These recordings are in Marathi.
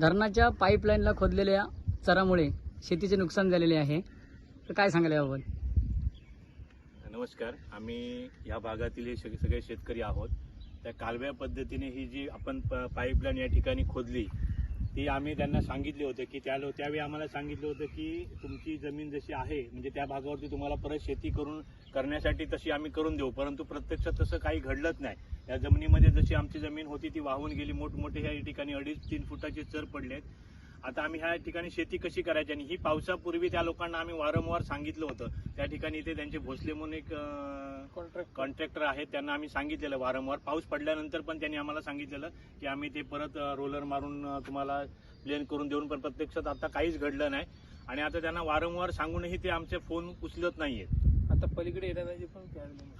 धरणाच्या पाईपलाईनला खोदलेल्या चरामुळे शेतीचे नुकसान झालेले आहे, तर काय सांगाल याबाबत? नमस्कार. आम्ही या भागातील हे सगळे शेतकरी आहोत. त्या कालव्या पद्धतीने ही जी आपण पाईपलाईन या ठिकाणी खोदली ती आम्ही त्यांना सांगितले होते की त्यावेळी आम्हाला सांगितलं होतं की तुमची जमीन जशी आहे म्हणजे त्या भागावरती तुम्हाला परत शेती करण्यासाठी तशी आम्ही करून देऊ, परंतु प्रत्यक्षात तसं काही घडलंच नाही. या जमिनीमध्ये जशी आमची जमीन होती ती वाहून गेली. मोठमोठे ह्या ठिकाणी 2.5-3 फुटाचे चर पडलेत. आता आम्ही ह्या ठिकाणी शेती कशी करायची, आणि ही पावसापूर्वी त्या लोकांना आम्ही वारंवार सांगितलं होतं. त्या ठिकाणी इथे त्यांचे भोसले म्हणून एक कॉन्ट्रॅक्टर आहेत, त्यांना आम्ही सांगितलेलं वारंवार. पाऊस पडल्यानंतर पण त्यांनी आम्हाला सांगितलेलं की आम्ही ते परत रोलर मारून तुम्हाला प्लेन करून देऊन, पण प्रत्यक्षात आता काहीच घडलं नाही. आणि आता त्यांना वारंवार सांगूनही ते आमचे फोन उचलत नाहीयेत. आता पलीकडे येण्याची पण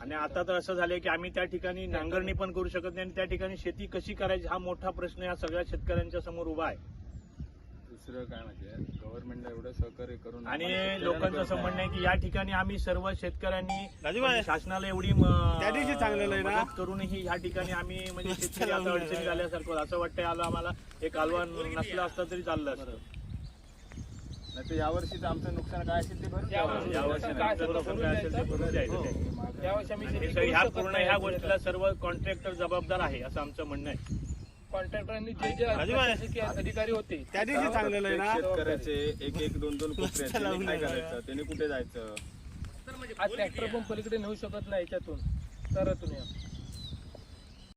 आणि आता तर असं झालंय की आम्ही त्या ठिकाणी नांगरणी पण करू शकत नाही, आणि त्या ठिकाणी शेती कशी करायची हा मोठा प्रश्न या सगळ्या शेतकऱ्यांच्या समोर उभा आहे. दुसरं काय म्हणजे गव्हर्नमेंटला एवढं सहकार्य करून आणि लोकांचं असं म्हणणं आहे की या ठिकाणी आम्ही सर्व शेतकऱ्यांनी शासनाला एवढी मदत करूनही या ठिकाणी आम्ही म्हणजे शेतकरी आता अडचणी झाल्यासारखं असं वाटतंय. आम्हाला एक कालवा नसलं असतं तरी चाललं असतं. नाही तर यावर्षीच आमचं नुकसान काय असेल ते भरून यावर्षी काय असेल ते भरून द्यायचं. यावर्षी आम्ही आणि ह्या गोष्टीला सर्व कॉन्ट्रॅक्टर जबाबदार आहे असं आमचं म्हणणं आहे. कॉन्ट्रॅक्टरांनी जे अधिकारी होते त्या दिवशी चांगलेलं आहे ना. शेतकऱ्याचे 1-2 कोपरे आहेत, त्यांनी काय करायचं, त्यांनी कुठे जायचं? आज ट्रॅक्टर पण पलीकडे नेऊ शकत नाही याच्यातून, तरातून या